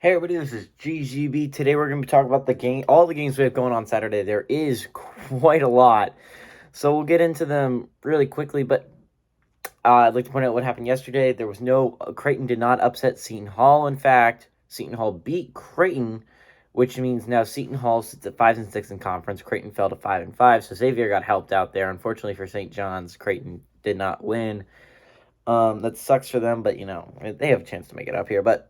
Hey everybody, this is GGB. Today we're going to be talking about all the games we have going on Saturday. There is quite a lot, so we'll get into them really quickly. But I'd like to point out what happened yesterday. There was no Creighton did not upset Seton Hall. In fact, Seton Hall beat Creighton, which means now Seton Hall sits at 5 and 6 in conference. Creighton fell to 5 and 5, so Xavier got helped out there. Unfortunately for St. John's, Creighton did not win. That sucks for them, but they have a chance to make it up here. But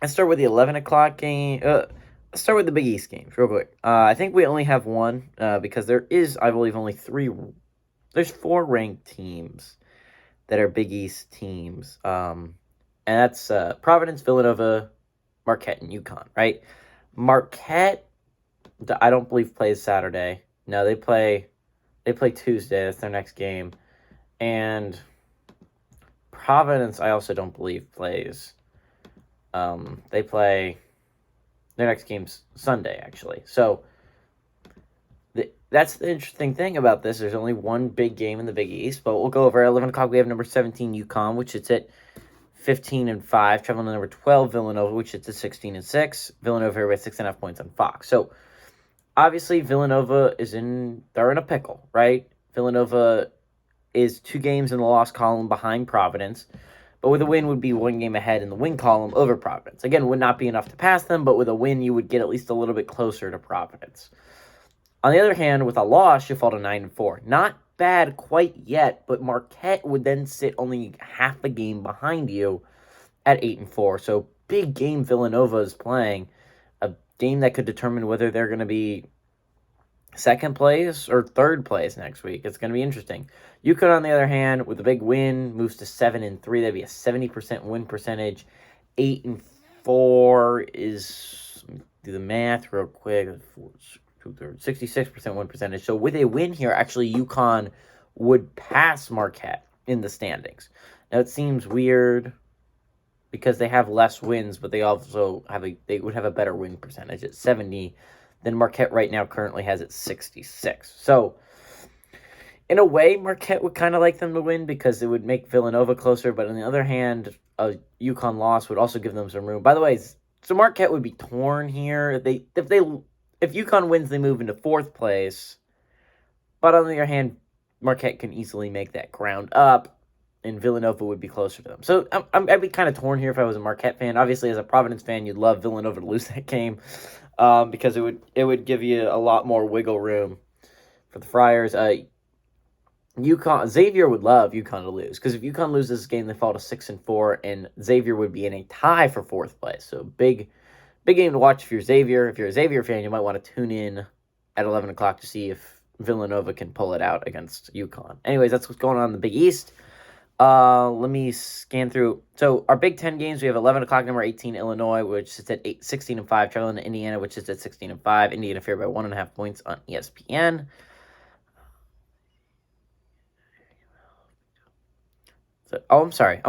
let's start with the 11 o'clock game. Let's start with the Big East games real quick. I think we only have one because there is, I believe, only three. There's four ranked teams that are Big East teams. And that's Providence, Villanova, Marquette, and UConn, right? Marquette, I don't believe plays Saturday. No, they play Tuesday. That's their next game. And Providence, I also don't believe plays. They play their next game's Sunday, actually. So that's the interesting thing about this. There's only one big game in the Big East, but we'll go over at 11 o'clock. We have number 17 UConn, which is at 15 and 5, traveling to number 12 Villanova, which is at 16 and 6. Villanova here with 6.5 points on Fox. So obviously Villanova they're in a pickle, right? Villanova is 2 games in the loss column behind Providence. But with a win would be 1 game ahead in the win column over Providence. Again, would not be enough to pass them, but with a win, you would get at least a little bit closer to Providence. On the other hand, with a loss, you fall to 9 and 4. Not bad quite yet, but Marquette would then sit only half a game behind you at 8 and 4. So big game Villanova is playing, a game that could determine whether they're going to be second place or third place next week. It's going to be interesting. UConn, on the other hand, with a big win, moves to 7 and 3. That'd be a 70% win percentage. 8 and 4 is, do the math real quick, 66% win percentage. So with a win here, actually UConn would pass Marquette in the standings. Now it seems weird because they have less wins, but they also would have a better win percentage at 70 than Marquette right now currently has at 66. So, in a way, Marquette would kind of like them to win because it would make Villanova closer. But on the other hand, a UConn loss would also give them some room. By the way, so Marquette would be torn here. If UConn wins, they move into 4th place. But on the other hand, Marquette can easily make that ground up, and Villanova would be closer to them. So I'd be kind of torn here if I was a Marquette fan. Obviously, as a Providence fan, you'd love Villanova to lose that game. Because it would give you a lot more wiggle room for the Friars. Xavier would love UConn to lose because if UConn loses this game, they fall to 6 and 4, and Xavier would be in a tie for 4th place. So big game to watch if you're Xavier. If you're a Xavier fan, you might want to tune in at 11 o'clock to see if Villanova can pull it out against UConn. Anyways, that's what's going on in the Big East. Let me scan through. So our Big Ten games, we have 11 o'clock, number 18, Illinois, which sits at 16 and 5, traveling to Indiana, which is at 16 and 5. Indiana favored by 1.5 points on ESPN. So, I'm sorry.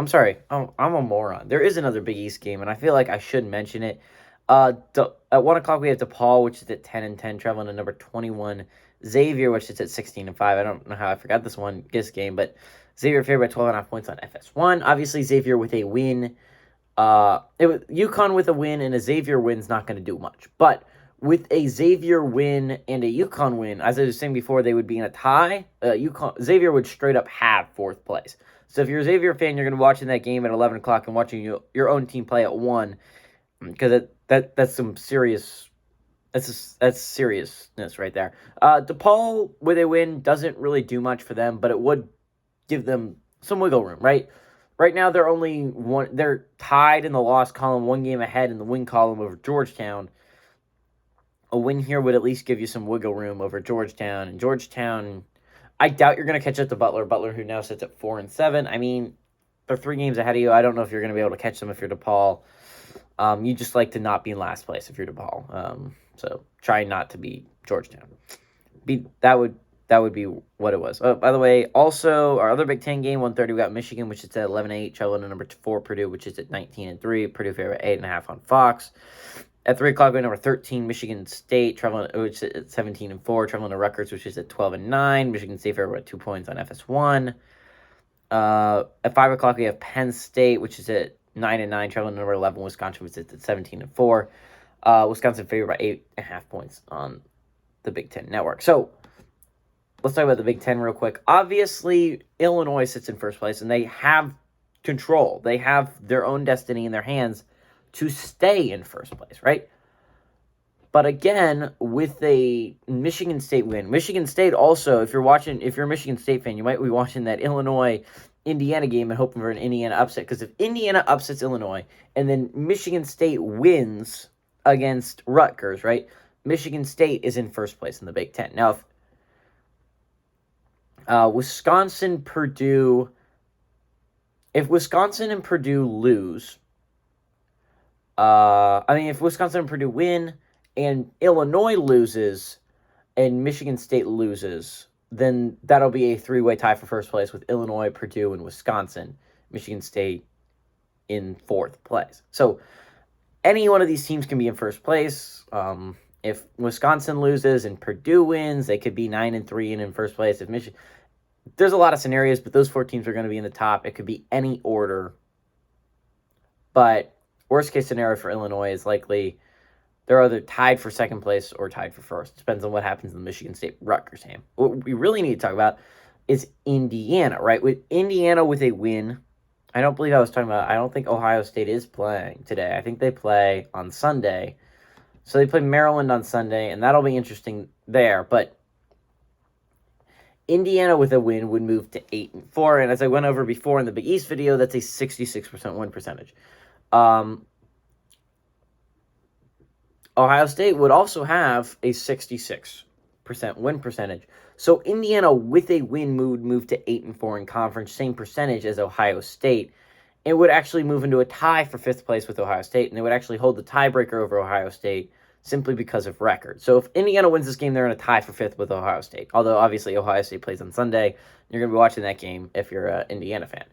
Oh, I'm a moron. There is another Big East game, and I feel like I should mention it. At 1 o'clock, we have Depaul, which is at 10 and 10, traveling to number 21, Xavier, which is at 16 and 5. I don't know how I forgot this game, but Xavier favored by 12.5 points on FS1. Obviously, Xavier with a win. UConn with a win and a Xavier win's not going to do much. But with a Xavier win and a UConn win, as I was saying before, they would be in a tie. Xavier would straight up have 4th place. So if you're a Xavier fan, you're going to be watching that game at 11 o'clock and watching your own team play at 1. Because that's some serious... That's seriousness right there. DePaul, with a win, doesn't really do much for them, but it would give them some wiggle room, right? Right now, they're tied in the loss column, 1 game ahead in the win column over Georgetown. A win here would at least give you some wiggle room over Georgetown. And Georgetown, I doubt you're going to catch up to Butler. Butler, who now sits at 4 and 7. I mean, they're 3 games ahead of you. I don't know if you're going to be able to catch them if you're DePaul. You just like to not be in last place if you're DePaul. So try not to beat Georgetown. That would be what it was. Oh, by the way, also our other Big Ten game, 1:30, we got Michigan, which is at 11-8, traveling to number 4 Purdue, which is at 19 and 3. Purdue favorite 8.5 on Fox. At 3 o'clock, we have number 13, Michigan State, which is at 17 and 4, traveling to Rutgers, which is at 12 and 9. Michigan State favorite at 2 points on FS1. At 5 o'clock, we have Penn State, which is at 9-9, traveling to number 11. Wisconsin was at 17-4. Wisconsin favored by 8.5 points on the Big Ten Network. So let's talk about the Big Ten real quick. Obviously, Illinois sits in first place, and they have control. They have their own destiny in their hands to stay in first place, right? But again, with a Michigan State win, Michigan State also, if you're a Michigan State fan, you might be watching that Illinois-Indiana game and hoping for an Indiana upset. Because if Indiana upsets Illinois and then Michigan State wins against Rutgers, right? Michigan State is in first place in the Big Ten. Now, if Wisconsin and Purdue lose, if Wisconsin and Purdue win and Illinois loses and Michigan State loses, then that'll be a three-way tie for first place with Illinois, Purdue, and Wisconsin. Michigan State in fourth place. So any one of these teams can be in first place. If Wisconsin loses and Purdue wins, they could be 9-3 and in first place. There's a lot of scenarios, but those four teams are going to be in the top. It could be any order. But worst case scenario for Illinois is likely they're either tied for second place or tied for first. Depends on what happens in the Michigan State-Rutgers game. What we really need to talk about is Indiana, right? With Indiana with a win, I don't think Ohio State is playing today. I think they play on Sunday. So they play Maryland on Sunday, and that'll be interesting there. But Indiana with a win would move to 8-4, and as I went over before in the Big East video, that's a 66% win percentage. Ohio State would also have a 66% win percentage. So Indiana with a win would move to 8-4 in conference, same percentage as Ohio State. It would actually move into a tie for fifth place with Ohio State, and they would actually hold the tiebreaker over Ohio State simply because of record. So if Indiana wins this game, they're in a tie for fifth with Ohio State. Although, obviously, Ohio State plays on Sunday. You're going to be watching that game if you're an Indiana fan.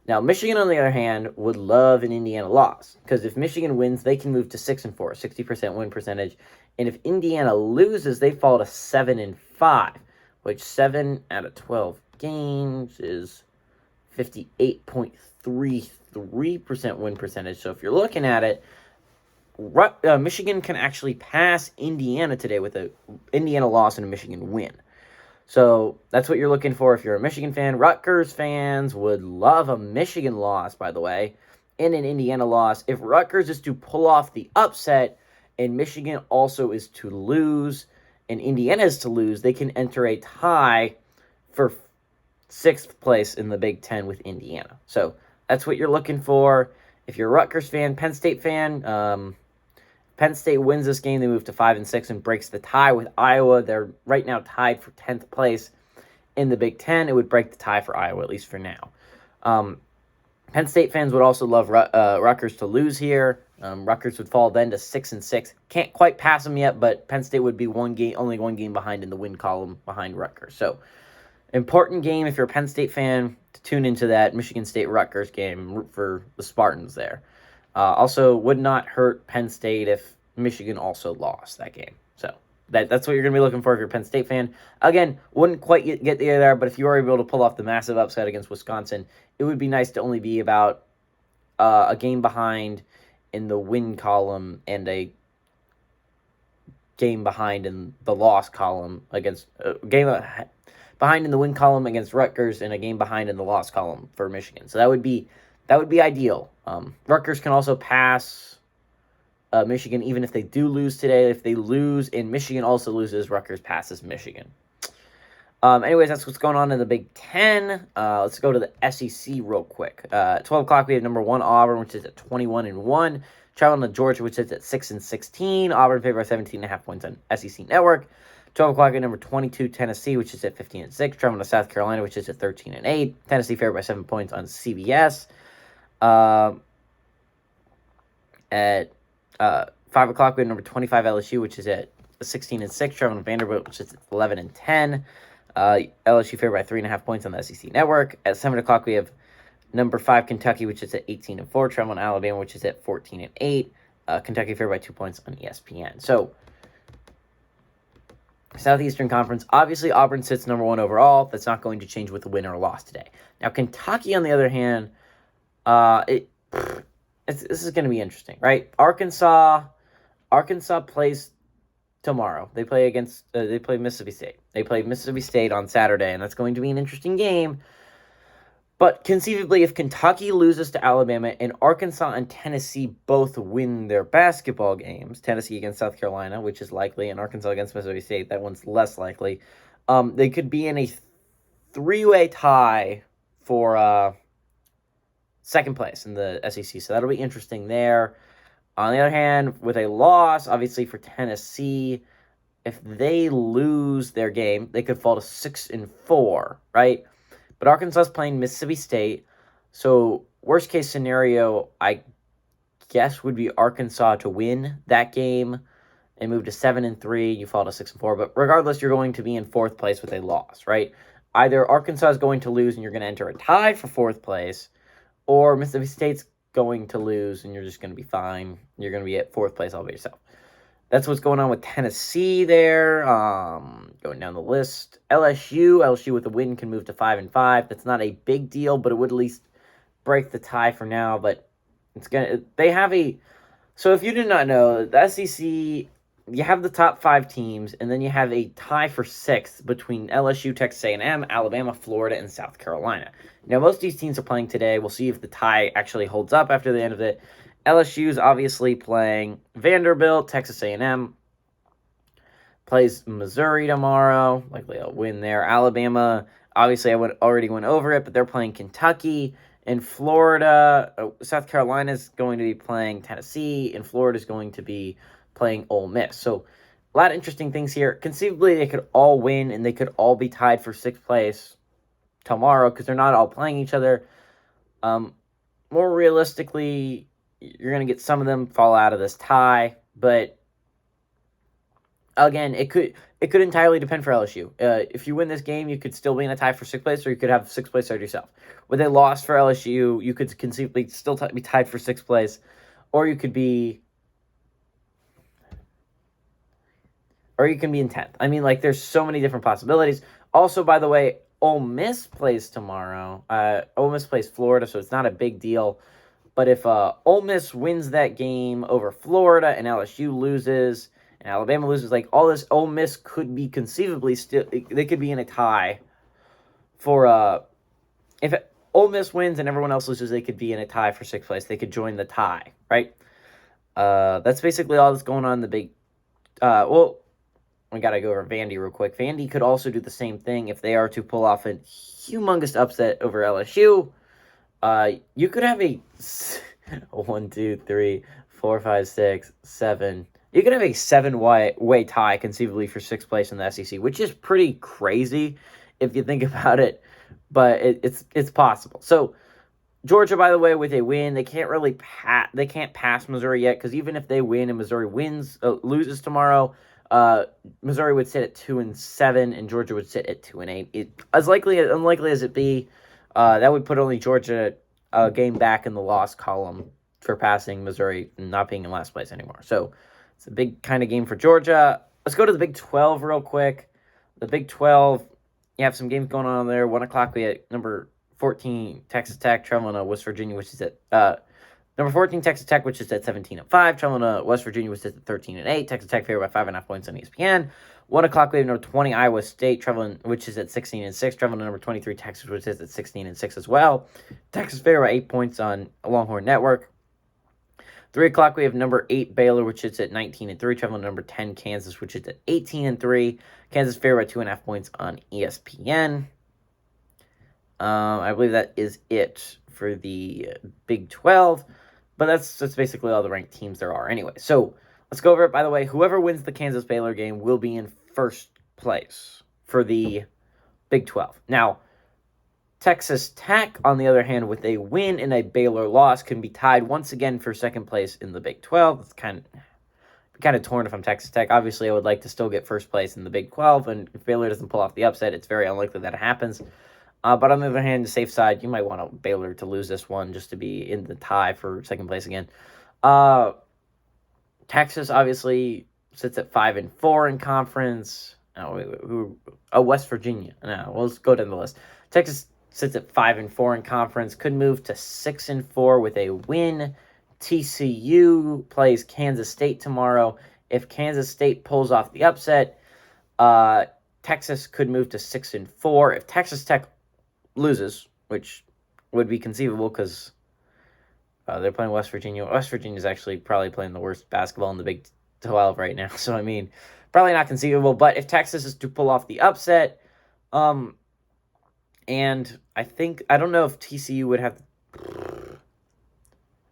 Now, Michigan, on the other hand, would love an Indiana loss. Because if Michigan wins, they can move to 6-4, 60% win percentage. And if Indiana loses, they fall to 7-5, which 7 out of 12 games is 58.33% win percentage. So if you're looking at it, Michigan can actually pass Indiana today with an Indiana loss and a Michigan win. So that's what you're looking for if you're a Michigan fan. Rutgers fans would love a Michigan loss, by the way, and an Indiana loss. If Rutgers is to pull off the upset and Michigan also is to lose and Indiana is to lose, they can enter a tie for sixth place in the Big Ten with Indiana. So that's what you're looking for. If you're a Rutgers fan, Penn State fan, Penn State wins this game. They move to 5-6 and breaks the tie with Iowa. They're right now tied for 10th place in the Big Ten. It would break the tie for Iowa, at least for now. Penn State fans would also love Rutgers to lose here. Rutgers would fall then to 6-6. Can't quite pass them yet, but Penn State would be only one game behind in the win column behind Rutgers. So, important game if you're a Penn State fan to tune into that Michigan State-Rutgers game. Root for the Spartans there. Also, would not hurt Penn State if Michigan also lost that game. So, that's what you're going to be looking for if you're a Penn State fan. Again, wouldn't quite get there, but if you are able to pull off the massive upset against Wisconsin, it would be nice to only be about a game behind in the win column and a game behind in the loss column against behind in the win column against Rutgers and a game behind in the loss column for Michigan. So that would be ideal. Rutgers can also pass Michigan even if they do lose today. If they lose and Michigan also loses, Rutgers passes Michigan. Anyways, that's what's going on in the Big Ten. Let's go to the SEC real quick. At 12 o'clock, we have number 1 Auburn, which is at 21-1. Traveling to Georgia, which is at 6-16. Auburn favored by 17.5 points on SEC Network. 12 o'clock at number 22 Tennessee, which is at 15-6. Traveling to South Carolina, which is at 13-8. Tennessee favored by 7 points on CBS. At 5 o'clock, we have number 25 LSU, which is at 16-6. Traveling to Vanderbilt, which is at 11-10. LSU favored by 3.5 points on the SEC Network. At 7 o'clock, we have number 5 Kentucky, which is at 18-4. Traveling to Alabama, which is at 14-8. Kentucky favored by 2 points on ESPN. So, Southeastern Conference, obviously Auburn sits number 1 overall. That's not going to change with a win or a loss today. Now, Kentucky, on the other hand, this is going to be interesting, right? Arkansas plays tomorrow. They play Mississippi State. They play Mississippi State on Saturday, and that's going to be an interesting game. But conceivably, if Kentucky loses to Alabama and Arkansas and Tennessee both win their basketball games, Tennessee against South Carolina, which is likely, and Arkansas against Mississippi State, that one's less likely, they could be in a three-way tie for second place in the SEC. So that'll be interesting there. On the other hand, with a loss, obviously for Tennessee, if they lose their game, they could fall to 6-4, right? But Arkansas's playing Mississippi State, so worst case scenario, I guess, would be Arkansas to win that game and move to 7-3. You fall to 6-4, but regardless, you're going to be in fourth place with a loss, right? Either Arkansas is going to lose and you're going to enter a tie for fourth place, or Mississippi State's going to lose and you're just going to be fine. You're going to be at fourth place all by yourself. That's what's going on with Tennessee there. Going down the list. LSU with a win can move to 5-5. That's not a big deal, but it would at least break the tie for now. But they have a. So if you did not know, the SEC, you have the top 5 teams, and then you have a tie for 6th between LSU, Texas A&M, Alabama, Florida, and South Carolina. Now, most of these teams are playing today. We'll see if the tie actually holds up after the end of it. LSU is obviously playing Vanderbilt. Texas A&M plays Missouri tomorrow. Likely I'll win there. Alabama, obviously I already went over it, but they're playing Kentucky. In Florida, South Carolina is going to be playing Tennessee, and Florida is going to be playing Ole Miss. So a lot of interesting things here. Conceivably, they could all win, and they could all be tied for 6th place tomorrow because they're not all playing each other. More realistically, you're going to get some of them fall out of this tie, but again, it could entirely depend for LSU. If you win this game, you could still be in a tie for 6th place, or you could have 6th place out yourself. With a loss for LSU, you could conceivably still be tied for 6th place, or you could be in 10th. I mean, there's so many different possibilities. Also, by the way, Ole Miss plays tomorrow. Ole Miss plays Florida, so it's not a big deal. But if Ole Miss wins that game over Florida and LSU loses and Alabama loses, all this, Ole Miss could be conceivably they could be in a tie for if Ole Miss wins and everyone else loses, they could be in a tie for 6th place. They could join the tie, right? That's basically all that's going on in the big. We got to go over Vandy real quick. Vandy could also do the same thing if they are to pull off a humongous upset over LSU. You could have a 1, 2, 3, 4, 5, 6, 7. You could have a 7-way tie conceivably for 6th place in the SEC, which is pretty crazy if you think about it, but it's possible. So Georgia, by the way, with a win, they can't really pass Missouri yet, because even if they win and Missouri loses tomorrow, Missouri would sit at 2-7 and Georgia would sit at 2-8. As unlikely as it be, that would put only Georgia a game back in the loss column for passing Missouri and not being in last place anymore. So it's a big kind of game for Georgia. Let's go to the Big 12 real quick. The Big 12, you have some games going on there. 1 o'clock, we had number 14, Texas Tech, traveling to West Virginia, which is at number 14, Texas Tech, which is at 17-5, traveling to West Virginia, which is at 13-8. Texas Tech favored by 5.5 points on ESPN. 1 o'clock, we have number 20, Iowa State, which is at 16-6, traveling to number 23, Texas, which is at 16-6 as well. Texas favored by 8 points on Longhorn Network. 3 o'clock, we have number 8, Baylor, which is at 19-3, traveling to number 10, Kansas, which is at 18-3. Kansas favored by 2.5 points on ESPN. I believe that is it for the Big 12, but that's basically all the ranked teams there are anyway. So let's go over it. By the way, whoever wins the Kansas-Baylor game will be in first place for the Big 12. Now, Texas Tech, on the other hand, with a win and a Baylor loss, can be tied once again for second place in the Big 12. It's kind of torn if I'm Texas Tech. Obviously, I would like to still get first place in the Big 12, and if Baylor doesn't pull off the upset, it's very unlikely that it happens. But on the other hand, the safe side, you might want Baylor to lose this one just to be in the tie for second place again. Texas obviously sits at 5-4 in conference. West Virginia. No, let's go down the list. Texas sits at 5-4 in conference. Could move to 6-4 with a win TCU plays Kansas State tomorrow. If Kansas State pulls off the upset, Texas could move to 6-4. If Texas Tech loses, which would be conceivable because they're playing West Virginia. West Virginia is actually probably playing the worst basketball in the Big 12 right now. So, I mean, probably not conceivable. But if Texas is to pull off the upset, and I don't know if TCU would have.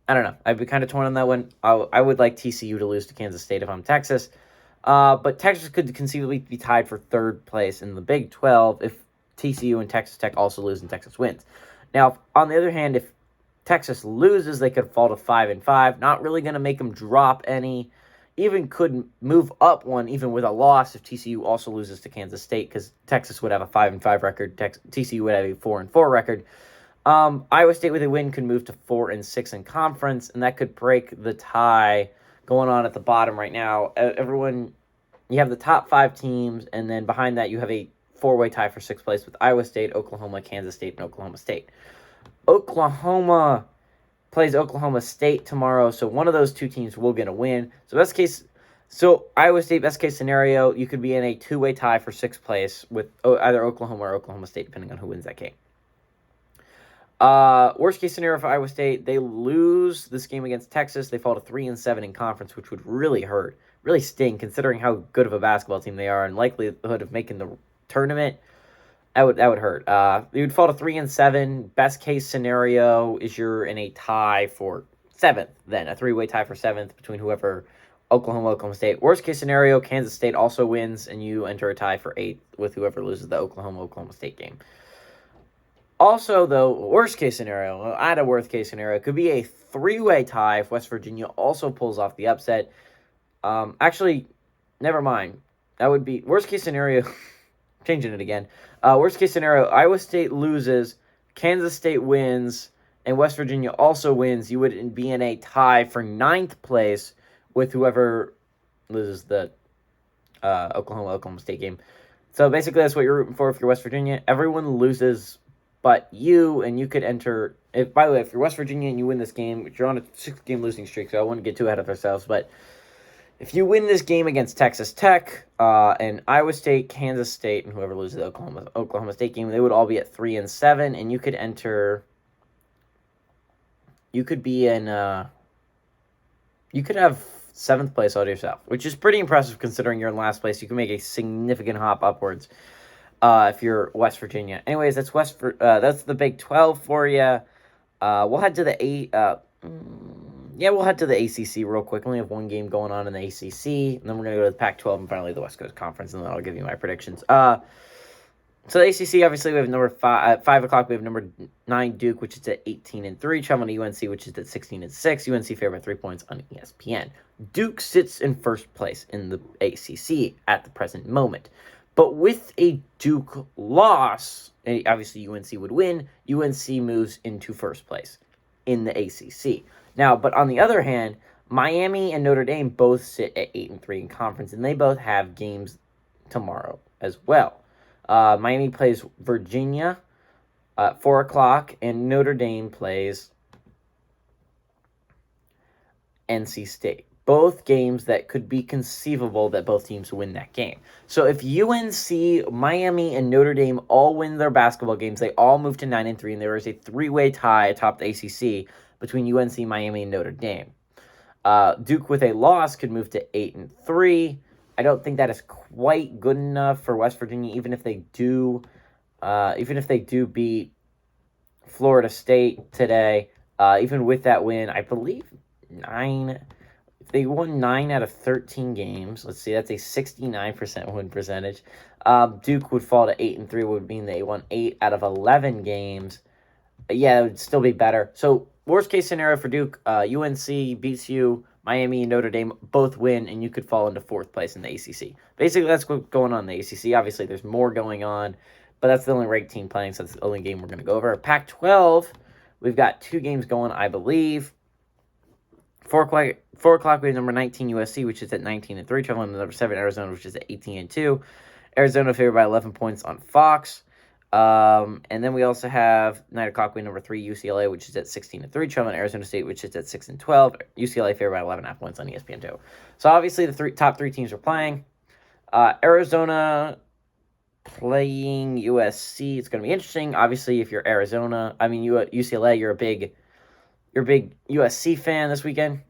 I don't know. I'd be kind of torn on that one. I would like TCU to lose to Kansas State if I'm Texas. But Texas could conceivably be tied for third place in the Big 12 if TCU and Texas Tech also lose and Texas wins. Now, on the other hand, if Texas loses, they could fall to 5-5. Not really going to make them drop any. Even could move up one even with a loss if TCU also loses to Kansas State because Texas would have a 5-5 record. TCU would have a 4-4 record. Iowa State with a win could move to 4-6 in conference, and that could break the tie going on at the bottom right now. You have the top 5 teams, and then behind that you have a 4-way tie for 6th place with Iowa State, Oklahoma, Kansas State, and Oklahoma State. Oklahoma plays Oklahoma State tomorrow, so one of those two teams will get a win. So Iowa State, best case scenario, you could be in a 2-way tie for 6th place with either Oklahoma or Oklahoma State, depending on who wins that game. Worst case scenario for Iowa State, they lose this game against Texas. They fall to 3-7 in conference, which would really hurt, really sting, considering how good of a basketball team they are and likelihood of making the tournament. That would hurt. You would fall to 3-7. Best case scenario is you're in a tie for 7th. Then a 3-way tie for 7th between whoever Oklahoma State. Worst case scenario, Kansas State also wins, and you enter a tie for 8th with whoever loses the Oklahoma State game. Also, though, worst case scenario, at a worst case scenario, it could be a 3-way tie if West Virginia also pulls off the upset. Actually, never mind. That would be worst case scenario. Changing it again. Worst case scenario, Iowa State loses, Kansas State wins, and West Virginia also wins. You would be in a tie for 9th place with whoever loses the Oklahoma State game. So basically, that's what you're rooting for if you're West Virginia. Everyone loses but you, and you could enter. By the way, if you're West Virginia and you win this game, you're on a 6-game losing streak, so I wouldn't get too ahead of ourselves, but if you win this game against Texas Tech and Iowa State, Kansas State, and whoever loses the Oklahoma State game, they would all be at 3-7, and you could enter. You could be in. You could have 7th place all to yourself, which is pretty impressive considering you're in last place. You can make a significant hop upwards if you're West Virginia. Anyways, that's that's the Big 12 for you. We'll head to the we'll head to the ACC real quick. We only have one game going on in the ACC, and then we're going to go to the Pac-12 and finally the West Coast Conference, and then I'll give you my predictions. So the ACC, obviously, we have number 5. At 5 o'clock, we have number 9 Duke, which is at 18-3, traveling to UNC, which is at 16-6. UNC favored by 3 points on ESPN. Duke sits in first place in the ACC at the present moment. But with a Duke loss, obviously UNC would win. UNC moves into first place in the ACC. Now, but on the other hand, Miami and Notre Dame both sit at 8-3 in conference, and they both have games tomorrow as well. Miami plays Virginia at 4 o'clock, and Notre Dame plays NC State. Both games that could be conceivable that both teams win that game. So if UNC, Miami, and Notre Dame all win their basketball games, they all move to 9-3, and there is a 3-way tie atop the ACC between UNC, Miami, and Notre Dame. Duke with a loss could move to 8-3. I don't think that is quite good enough for West Virginia, even if they do beat Florida State today. Even with that win, I believe they won 9 out of 13 games. Let's see, that's a 69% win percentage. Duke would fall to 8-3, would mean they won 8 out of 11 games. Yeah, it would still be better. So, worst case scenario for Duke, UNC beats you, Miami and Notre Dame both win, and you could fall into 4th place in the ACC. Basically, that's what's going on in the ACC. Obviously, there's more going on, but that's the only ranked team playing, so that's the only game we're going to go over. Pac-12, we've got 2 games going, I believe. 4 o'clock, we have number 19 USC, which is at 19-3, traveling to number 7 Arizona, which is at 18-2. Arizona favored by 11 points on Fox. And then we also have 9 o'clock win number 3, UCLA, which is at 16-3, traveling Arizona State, which is at 6-12. UCLA favored by 11.5 points on ESPN2. So obviously the top three teams are playing. Arizona playing USC. It's going to be interesting. Obviously, if you're UCLA, you're a big USC fan this weekend.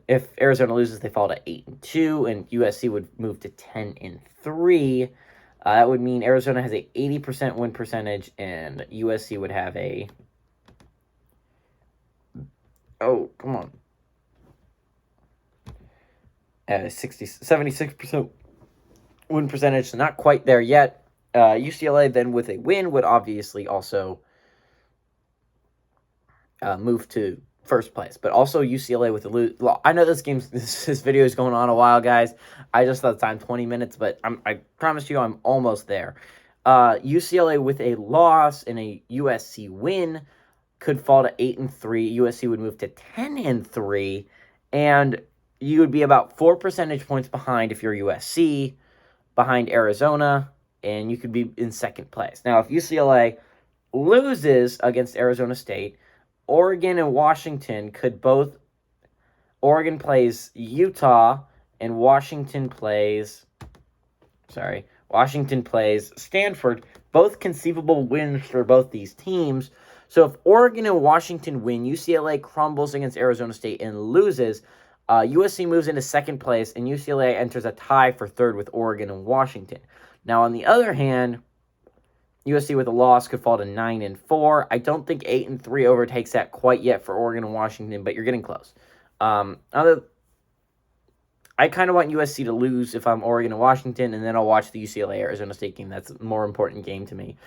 If Arizona loses, they fall to 8-2, and USC would move to 10-3. That would mean Arizona has a 80% win percentage, and USC would have a... Oh, come on. 76% win percentage, so not quite there yet. UCLA then with a win would obviously also move to first place, but also UCLA with a lose. I know this video is going on a while, guys. I just thought the time 20 minutes, but I promise you I'm almost there. UCLA with a loss and a USC win could fall to 8-3. USC would move to 10-3, and you would be about 4 percentage points behind if you're USC, behind Arizona, and you could be in second place. Now, if UCLA loses against Arizona State, Oregon and Washington could both... Oregon plays Utah, and Washington plays Stanford. Both conceivable wins for both these teams. So if Oregon and Washington win, UCLA crumbles against Arizona State and loses, USC moves into second place, and UCLA enters a tie for third with Oregon and Washington. Now, on the other hand, USC with a loss could fall to 9-4. I don't think 8-3 overtakes that quite yet for Oregon and Washington, but you're getting close. I kind of want USC to lose if I'm Oregon and Washington, and then I'll watch the UCLA-Arizona State game. That's a more important game to me.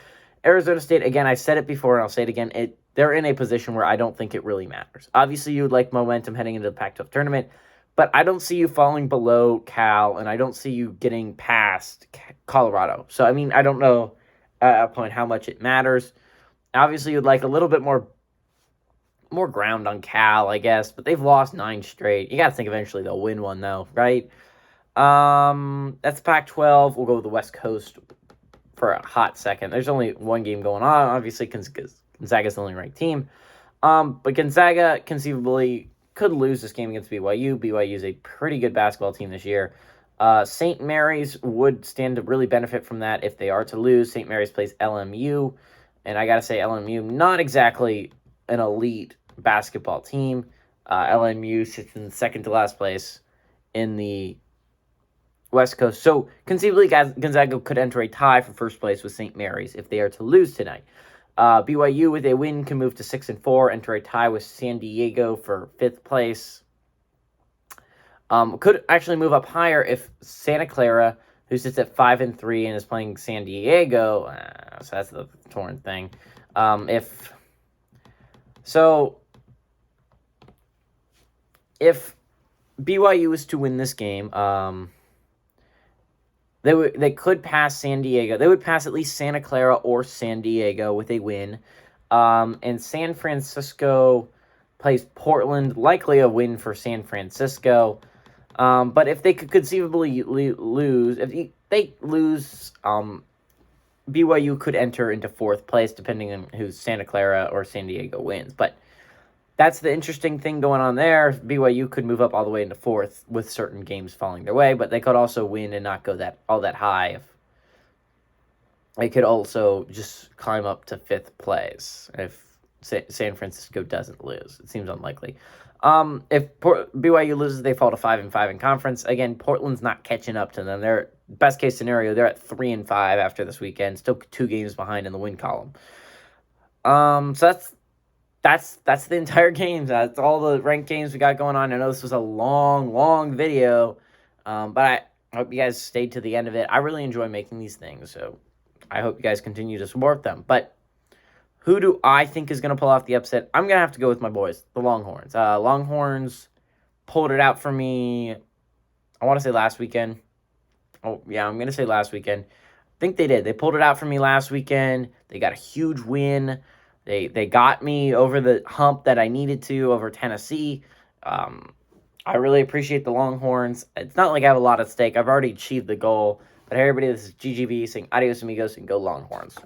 Arizona State, again, I said it before, and I'll say it again. They're in a position where I don't think it really matters. Obviously, you would like momentum heading into the Pac-12 tournament, but I don't see you falling below Cal, and I don't see you getting past Colorado. So, I mean, I don't know at a point how much it matters. Obviously, you'd like a little bit more ground on Cal, I guess, but they've lost 9 straight. You got to think eventually they'll win one, though, right? That's Pac-12. We'll go with the West Coast for a hot second. There's only one game going on, obviously, because Gonzaga's the only ranked team. But Gonzaga conceivably could lose this game against BYU. BYU is a pretty good basketball team this year. St. Mary's would stand to really benefit from that if they are to lose. St. Mary's plays LMU, and I got to say LMU, not exactly an elite basketball team. LMU sits in second to last place in the West Coast. So conceivably, Gonzaga could enter a tie for first place with St. Mary's if they are to lose tonight. BYU with a win can move to 6-4, enter a tie with San Diego for 5th place. Could actually move up higher if Santa Clara, who sits at 5-3 and is playing San Diego, so that's the torn thing. If BYU is to win this game, they could pass San Diego. They would pass at least Santa Clara or San Diego with a win. And San Francisco plays Portland, likely a win for San Francisco. But if they could conceivably lose, BYU could enter into 4th place, depending on who Santa Clara or San Diego wins. But that's the interesting thing going on there. BYU could move up all the way into 4th with certain games falling their way, but they could also win and not go all that high. They could also just climb up to 5th place if San Francisco doesn't lose. It seems unlikely. If BYU loses, they fall to 5-5 in conference. Again, Portland's not catching up to them. They're best case scenario, they're at 3-5 after this weekend, still 2 games behind in the win column. So that's the entire game. That's all the ranked games we got going on. I know this was a long video, but I hope you guys stayed to the end of it. I really enjoy making these things, so I hope you guys continue to support them. But who do I think is going to pull off the upset? I'm going to have to go with my boys, the Longhorns. Longhorns pulled it out for me, I want to say last weekend. Oh, yeah, I'm going to say last weekend. I think they did. They pulled it out for me last weekend. They got a huge win. They got me over the hump that I needed to over Tennessee. I really appreciate the Longhorns. It's not like I have a lot at stake. I've already achieved the goal. But hey, everybody, this is GGV saying adios amigos and go Longhorns.